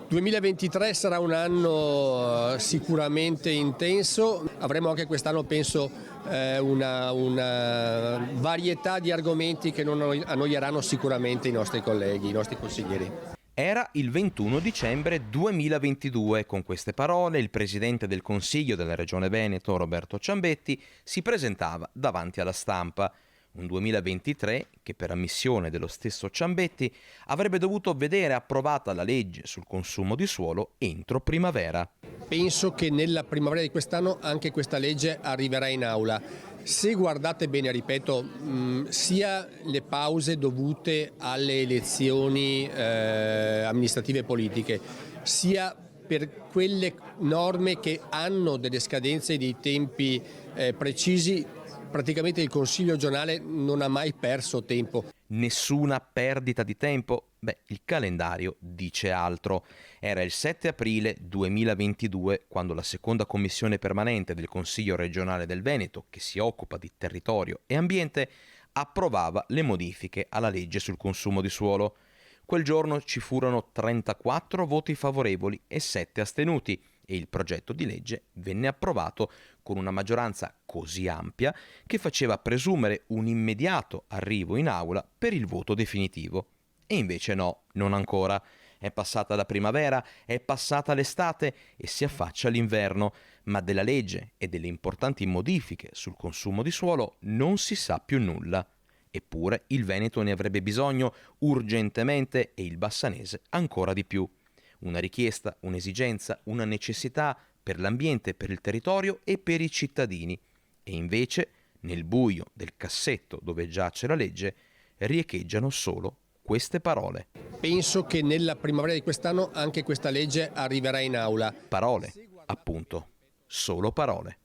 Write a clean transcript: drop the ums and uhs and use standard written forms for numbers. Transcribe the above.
2023 sarà un anno sicuramente intenso, avremo anche quest'anno penso una varietà di argomenti che non annoieranno sicuramente i nostri colleghi, i nostri consiglieri. Era il 21 dicembre 2022. Con queste parole il presidente del Consiglio della Regione Veneto, Roberto Ciambetti, si presentava davanti alla stampa. Un 2023 che, per ammissione dello stesso Ciambetti, avrebbe dovuto vedere approvata la legge sul consumo di suolo entro primavera. Penso che nella primavera di quest'anno anche questa legge arriverà in aula. Se guardate bene, ripeto, sia le pause dovute alle elezioni amministrative e politiche, sia per quelle norme che hanno delle scadenze e dei tempi precisi, praticamente il Consiglio regionale non ha mai perso tempo. Nessuna perdita di tempo? Beh, il calendario dice altro. Era il 7 aprile 2022 quando la seconda commissione permanente del Consiglio regionale del Veneto, che si occupa di territorio e ambiente, approvava le modifiche alla legge sul consumo di suolo. Quel giorno ci furono 34 voti favorevoli e 7 astenuti e il progetto di legge venne approvato con una maggioranza così ampia che faceva presumere un immediato arrivo in aula per il voto definitivo. E invece no, non ancora. È passata la primavera, è passata l'estate e si affaccia l'inverno, ma della legge e delle importanti modifiche sul consumo di suolo non si sa più nulla. Eppure il Veneto ne avrebbe bisogno urgentemente e il Bassanese ancora di più. Una richiesta, un'esigenza, una necessità per l'ambiente, per il territorio e per i cittadini. E invece, nel buio del cassetto dove giace la legge, riecheggiano solo queste parole. Penso che nella primavera di quest'anno anche questa legge arriverà in aula. Parole, appunto, solo parole.